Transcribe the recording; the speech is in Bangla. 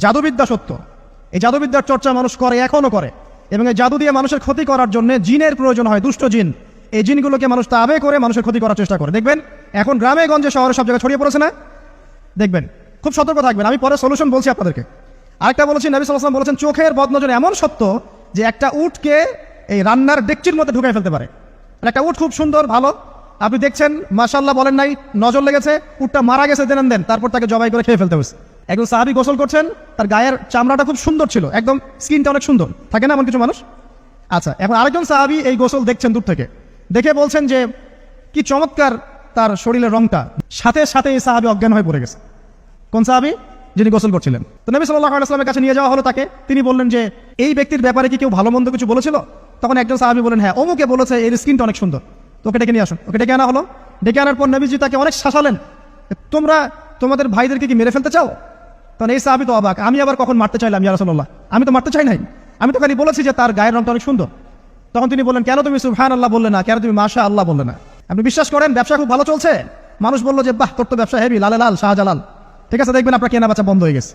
জাদুবিদ্যা সত্য, এই জাদুবিদ্যার চর্চা মানুষ করে, এখনো করে, এবং এই জাদু দিয়ে মানুষের ক্ষতি করার জন্য জিনের প্রয়োজন হয়, দুষ্ট জিন। এই জিনগুলোকে মানুষ তাবে করে মানুষের ক্ষতি করার চেষ্টা করে। দেখবেন এখন গ্রামে গঞ্জে শহরে সব জায়গায় ছড়িয়ে পড়েছে না? দেখবেন, খুব সতর্ক থাকবেন। আমি পরে সলিউশন বলছি আপনাদেরকে। আরেকটা বলেছি, নবী সাল্লাল্লাহু আলাইহি ওয়াসাল্লাম বলেছেন চোখের বদনজর এমন সত্য যে একটা উটকে এই রান্নার ডেকচির মধ্যে ঢুকাই ফেলতে পারে। একটা উট খুব সুন্দর, ভালো, আপনি দেখছেন মাশাআল্লাহ বলেন নাই, নজর লেগেছে, উটটা মারা গেছে দেন, তারপর তাকে জবাই করে খেয়ে ফেলতে হয়েছে। একজন সাহাবী গোসল করছেন, তার গায়ের চামড়াটা খুব সুন্দর ছিল, একদম স্কিনটা অনেক সুন্দর, থাকে না এমন কিছু মানুষ? আচ্ছা, এখন আরেকজন সাহাবী এই গোসল দেখছেন দূর থেকে, দেখে বলছেন যে কি চমৎকার তার শরীরের রংটা। সাথে সাথে এই সাহাবী অজ্ঞান হয়ে পড়ে গেছে। কোন সাহাবী? যিনি গোসল করছিলেন। তো নবী সাল্লাল্লাহু আলাইহি ওয়াসাল্লামের কাছে নিয়ে যাওয়া হলো তাকে। তিনি বললেন যে এই ব্যক্তির ব্যাপারে কি কেউ ভালো মন্দ কিছু বলেছিল? তখন একজন সাহাবী বলেন, হ্যাঁ, অমুকে বলেছে এর স্কিনটা অনেক সুন্দর, তো ওকে ডেকে নিয়ে আসুন। ওকে ডেকে আনা হলো। ডেকে আনার পর নবীজি তাকে অনেক শাসালেন, তোমরা তোমাদের ভাইদেরকে কি মেরে ফেলতে চাও? তখন এই সাহাবী তো অবাক, আমি আবার কখন মারতে চাইলাম ইয়া রাসূলুল্লাহ? আমি তো মারতে চাই নাই, আমি তো খালি বলেছি যে তার গায়ের রংটা অনেক সুন্দর। তখন তিনি বললেন, কেন তুমি সুবহানাল্লাহ বললে না, কেন তুমি মাশা আল্লাহ বললে না? আপনি বিশ্বাস করেন ব্যবসা খুব ভালো চলছে, মানুষ বললো যে বাহ, তোর তো ব্যবসা হেভি, লালে লাল শাহজালাল, ঠিক আছে, দেখবেন আপনার কেনা বেচা বন্ধ হয়ে গেছে।